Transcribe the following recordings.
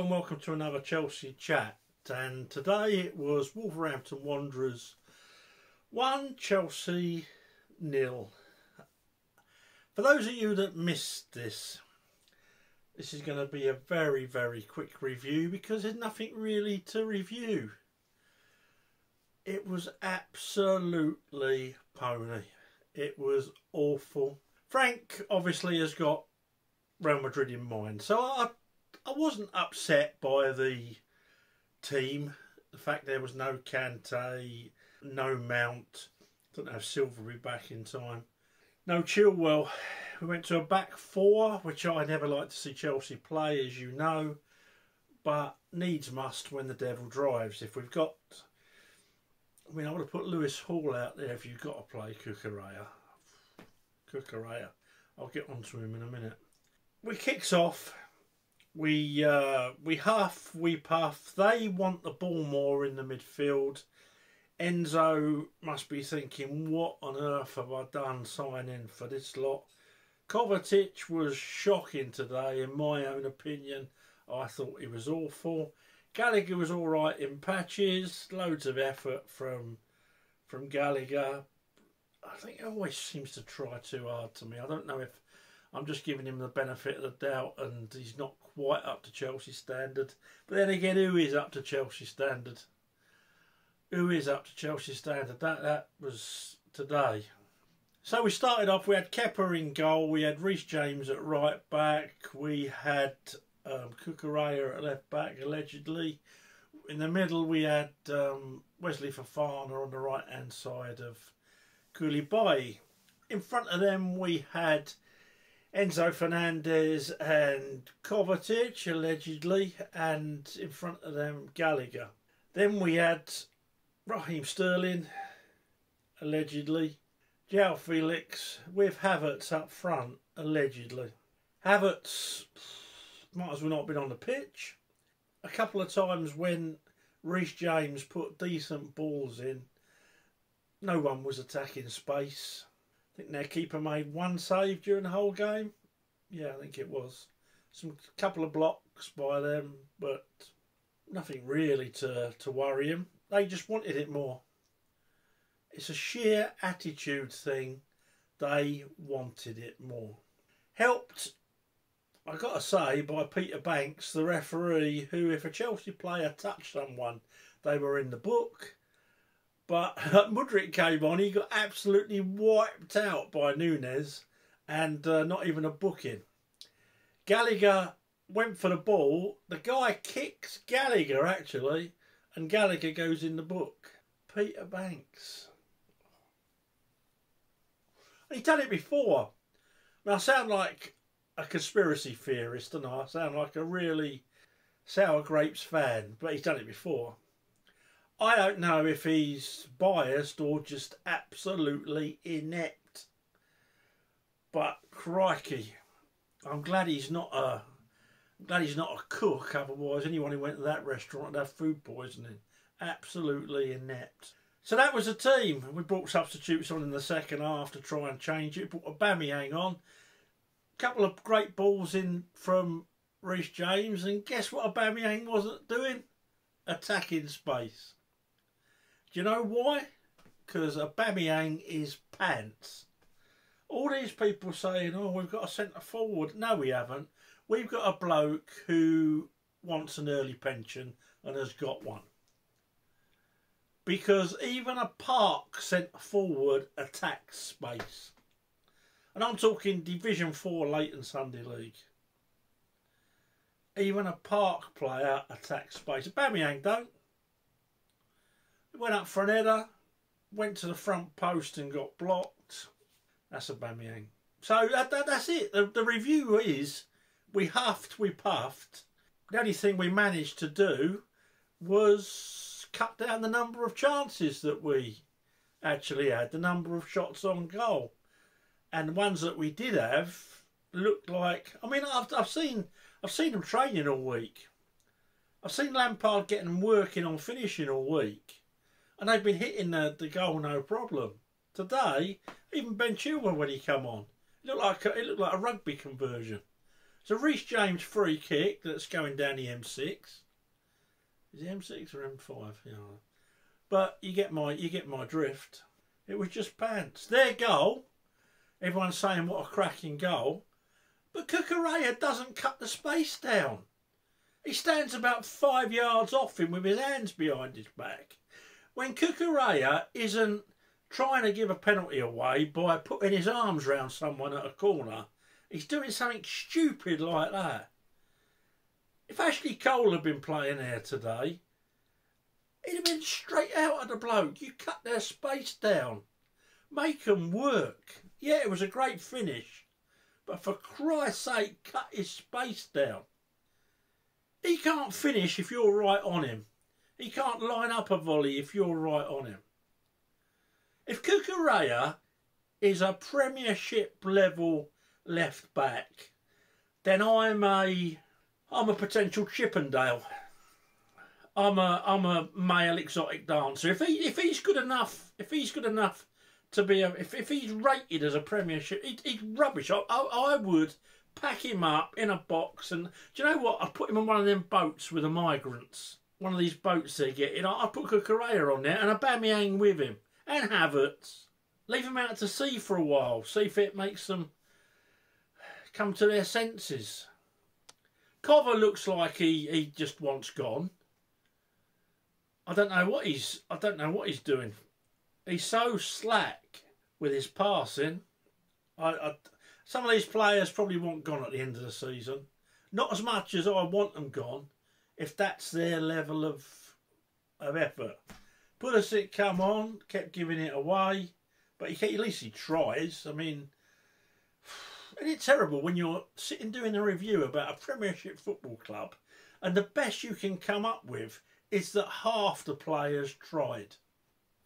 and welcome to another Chelsea chat. And today it was Wolverhampton Wanderers 1, Chelsea 0. For those of you that missed this is going to be a very, very quick review because there's nothing really to review. It was absolutely pony. It was awful. Frank obviously has got Real Madrid in mind, so I wasn't upset by the team. The fact there was no Kante, no Mount, didn't have Silverberry back in time, no Chilwell. We went to a back four, which I never like to see Chelsea play, as you know, but needs must when the devil drives. If we've got, I would have put Lewis Hall out there if you've got to play Cucurella. I'll get onto him in a minute. We kicks off. We huff, we puff. They want the ball more in the midfield. Enzo must be thinking, what on earth have I done signing for this lot? Kovacic was shocking today, in my own opinion. I thought he was awful. Gallagher was all right in patches. Loads of effort from Gallagher. I think he always seems to try too hard to me. I don't know if I'm just giving him the benefit of the doubt and he's not quite up to Chelsea standard. But then again, who is up to Chelsea standard? Who is up to Chelsea standard? That was today. So we started off, we had Kepa in goal, we had Reece James at right back, we had Cucurella at left back, allegedly. In the middle we had Wesley Fofana on the right hand side of Koulibaly. In front of them we had Enzo Fernandez and Kovacic, allegedly, and in front of them Gallagher. Then we had Raheem Sterling, allegedly, João Felix with Havertz up front, allegedly. Havertz might as well not have been on the pitch. A couple of times when Reece James put decent balls in, no one was attacking space. I think their keeper made one save during the whole game. Yeah, I think it was. Couple of blocks by them, but nothing really to worry them. They just wanted it more. It's a sheer attitude thing. They wanted it more. Helped, I got to say, by Peter Banks, the referee, who, if a Chelsea player touched someone, they were in the book. But Mudryk came on, he got absolutely wiped out by Núñez and not even a booking. Gallagher went for the ball. The guy kicks Gallagher, actually, and Gallagher goes in the book. Peter Banks. He's done it before. I sound like a conspiracy theorist, don't I? I sound like a really sour grapes fan, but he's done it before. I don't know if he's biased or just absolutely inept. But crikey, I'm glad he's not a cook. Otherwise, anyone who went to that restaurant would have food poisoning. Absolutely inept. So that was a team. We brought substitutes on in the second half to try and change it. Brought Aubameyang on. A couple of great balls in from Reece James, and guess what Aubameyang wasn't doing? Attacking space. Do you know why? Because Aubameyang is pants. All these people saying, oh, we've got a centre forward. No, we haven't. We've got a bloke who wants an early pension and has got one. Because even a Park centre forward attacks space. And I'm talking Division 4 Leighton Sunday League. Even a Park player attacks space. Aubameyang don't. Went up for an header, went to the front post and got blocked. That's Aubameyang. So that's it. The review is, we huffed, we puffed. The only thing we managed to do was cut down the number of chances that we actually had, the number of shots on goal. And the ones that we did have looked like, I've seen them training all week. I've seen Lampard getting them working on finishing all week. And they've been hitting the goal no problem. Today, even Ben Chilwell when he come on, it looked like a rugby conversion. It's a Reece James free kick that's going down the M6. Is it M6 or M5? Yeah. But you get my drift. It was just pants. Their goal. Everyone's saying what a cracking goal. But Cucurella doesn't cut the space down. He stands about 5 yards off him with his hands behind his back. When Cucurella isn't trying to give a penalty away by putting his arms round someone at a corner, he's doing something stupid like that. If Ashley Cole had been playing there today, he'd have been straight out of the bloke. You cut their space down. Make them work. Yeah, it was a great finish. But for Christ's sake, cut his space down. He can't finish if you're right on him. He can't line up a volley if you're right on him. If Cucurella is a Premiership level left back, then I'm a potential Chippendale. I'm a male exotic dancer. If he's good enough to be if he's rated as a Premiership, he's rubbish. I would pack him up in a box, and do you know what? I'd put him on one of them boats with the migrants. One of these boats they get in. I'd put Cucurella on there and Aubameyang with him and Havertz. Leave them out to sea for a while. See if it makes them come to their senses. Cover looks like he just wants gone. I don't know what he's doing. He's so slack with his passing. Some of these players probably want gone at the end of the season. Not as much as I want them gone, if that's their level of effort. Pulisic come on, kept giving it away, but at least he tries. I mean, isn't it terrible when you're sitting doing a review about a Premiership football club and the best you can come up with is that half the players tried.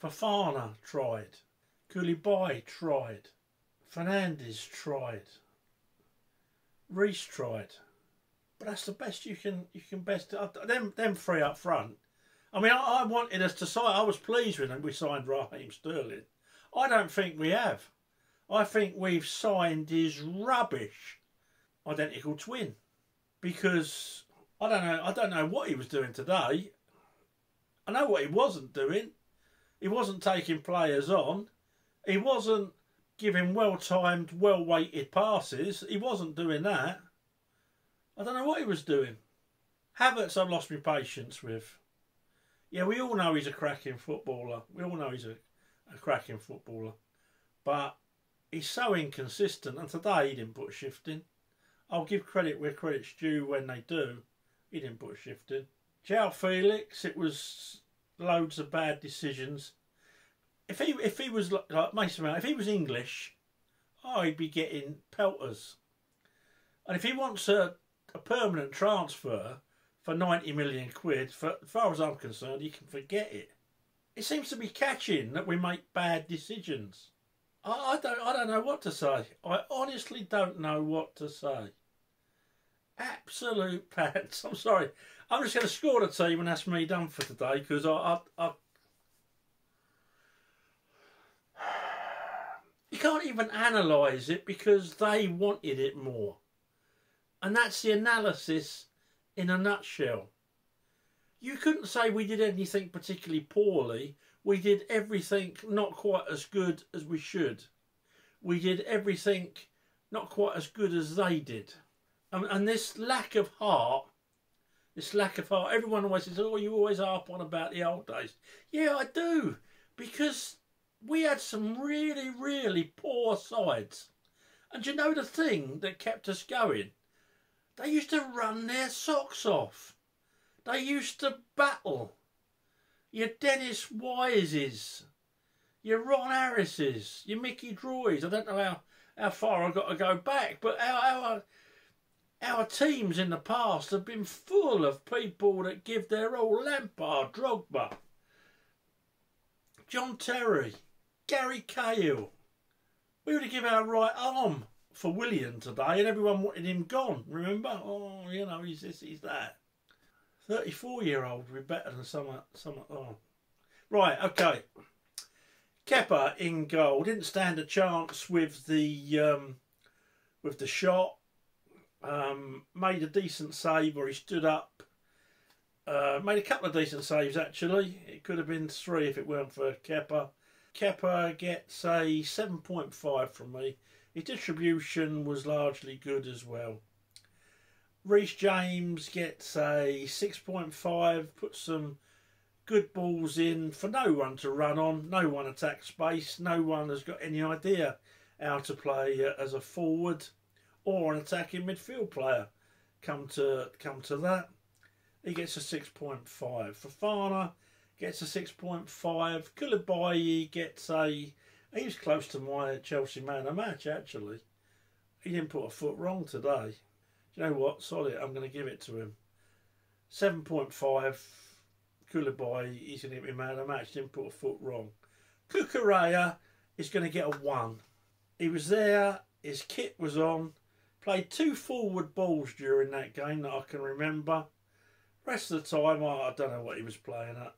Fofana tried. Koulibaly tried. Fernandes tried. Reece tried. But that's the best you can best. Them three up front. I mean, I wanted us to sign. I was pleased when we signed Raheem Sterling. I don't think we have. I think we've signed his rubbish identical twin. Because I don't know what he was doing today. I know what he wasn't doing. He wasn't taking players on. He wasn't giving well-timed, well-weighted passes. He wasn't doing that. I don't know what he was doing. Havertz I've lost my patience with. Yeah, we all know he's a cracking footballer. We all know he's a cracking footballer. But he's so inconsistent. And today he didn't put a shift in. I'll give credit where credit's due when they do. He didn't put a shift in. João Felix, it was loads of bad decisions. If he was like Mason Mount, if he was English, he'd be getting pelters. And if he wants a permanent transfer for 90 million quid, as far as I'm concerned, he can forget it. It seems to be catching that we make bad decisions. I don't know what to say. I honestly don't know what to say. Absolute pants. I'm sorry. I'm just going to score the team and that's me done for today because you can't even analyse it because they wanted it more. And that's the analysis in a nutshell. You couldn't say we did anything particularly poorly. We did everything not quite as good as we should. We did everything not quite as good as they did. And this lack of heart, everyone always says, oh, you always harp on about the old days. Yeah, I do. Because we had some really, really poor sides. And you know the thing that kept us going? They used to run their socks off. They used to battle. Your Dennis Wises, your Ron Harrises, your Mickey Droys. I don't know how far I've got to go back, but our teams in the past have been full of people that give their all. Lampard, Drogba, John Terry, Gary Cahill. We would have given our right arm for Willian today and everyone wanted him gone, remember? Oh, you know, he's this, he's that. 34-year-old would be better than some. Oh. Right, okay. Kepa in goal. Didn't stand a chance with the shot. Made a decent save, or he stood up. Made a couple of decent saves actually. It could have been 3 if it weren't for Kepa. Kepa gets a 7.5 from me. His distribution was largely good as well. Reece James gets a 6.5. Put some good balls in for no one to run on. No one attack space. No one has got any idea how to play as a forward or an attacking midfield player. Come to that. He gets a 6.5. Fofana gets a 6.5. Koulibaly gets a... He was close to my Chelsea man of the match, actually. He didn't put a foot wrong today. Do you know what? Solid. I'm going to give it to him. 7.5. Koulibaly, he's going to be man of the match. Didn't put a foot wrong. Cucurella is going to get a 1. He was there. His kit was on. Played 2 forward balls during that game that I can remember. Rest of the time, I don't know what he was playing at.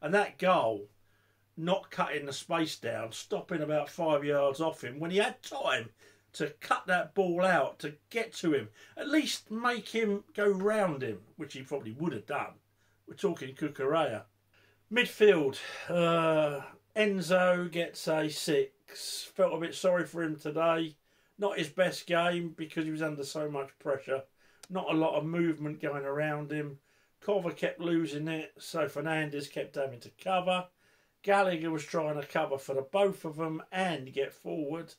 And that goal, not cutting the space down, stopping about 5 yards off him, when he had time to cut that ball out, to get to him, at least make him go round him, which he probably would have done. We're talking Cucurella. Midfield, Enzo gets a 6. Felt a bit sorry for him today. Not his best game because he was under so much pressure. Not a lot of movement going around him. Cover kept losing it, so Fernandes kept having to cover. Gallagher was trying to cover for the both of them and get forward.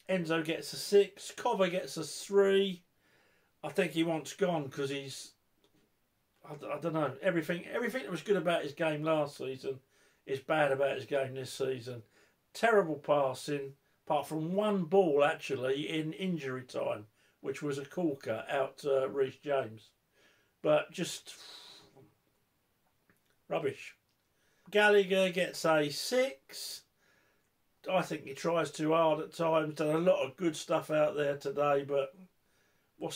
Enzo gets a 6. Cover gets a 3. I think he wants gone because he's... I don't know. Everything that was good about his game last season is bad about his game this season. Terrible passing, apart from 1 ball actually in injury time, which was a corker out to Reece James. But just rubbish. Gallagher gets a 6. I think he tries too hard at times. Done a lot of good stuff out there today, but what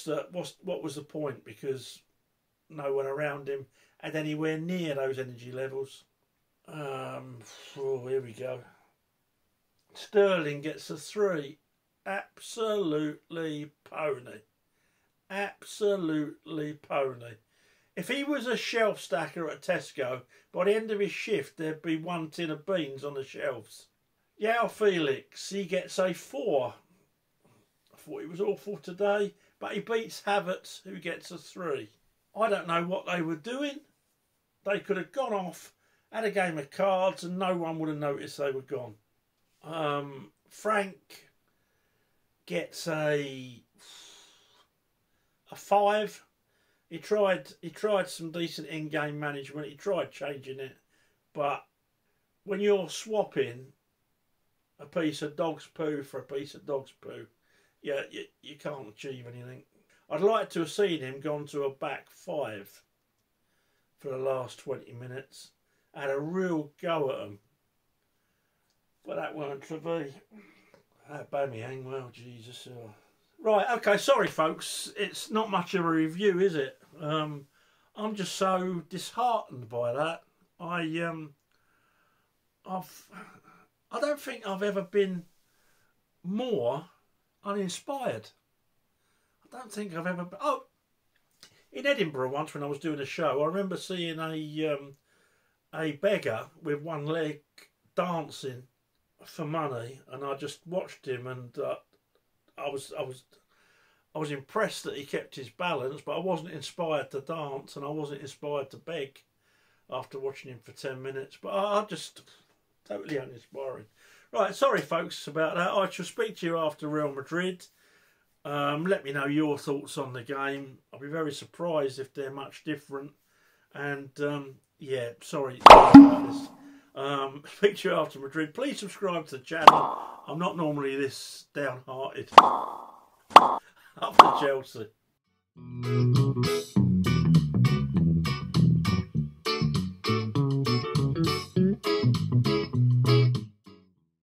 was the point? Because no one around him had anywhere near those energy levels. Here we go. Sterling gets a 3. Absolutely pony. Absolutely pony. If he was a shelf stacker at Tesco, by the end of his shift there'd be 1 tin of beans on the shelves. João Felix, he gets a 4. I thought he was awful today, but he beats Havertz, who gets a 3. I don't know what they were doing. They could have gone off, had a game of cards, and no one would have noticed they were gone. Frank gets a 5. He tried some decent in-game management. He tried changing it, but when you're swapping a piece of dog's poo for a piece of dog's poo, yeah, you can't achieve anything. I'd like to have seen him gone to a back 5 for the last 20 minutes. Had a real go at them, but that weren't to be. That Aubameyang, well, Jesus. Right, okay, sorry folks, it's not much of a review, is it? I'm just so disheartened by that. I don't think I've ever been more uninspired. I don't think I've ever been... Oh, in Edinburgh once when I was doing a show, I remember seeing a beggar with 1 leg dancing for money, and I just watched him, and I was impressed that he kept his balance, but I wasn't inspired to dance, and I wasn't inspired to beg after watching him for 10 minutes. But I just totally uninspiring. Right, sorry folks about that. I shall speak to you after Real Madrid. Let me know your thoughts on the game. I'll be very surprised if they're much different. And yeah, sorry about this. Speak to you after Madrid. Please subscribe to the channel. I'm not normally this downhearted. Up to Chelsea.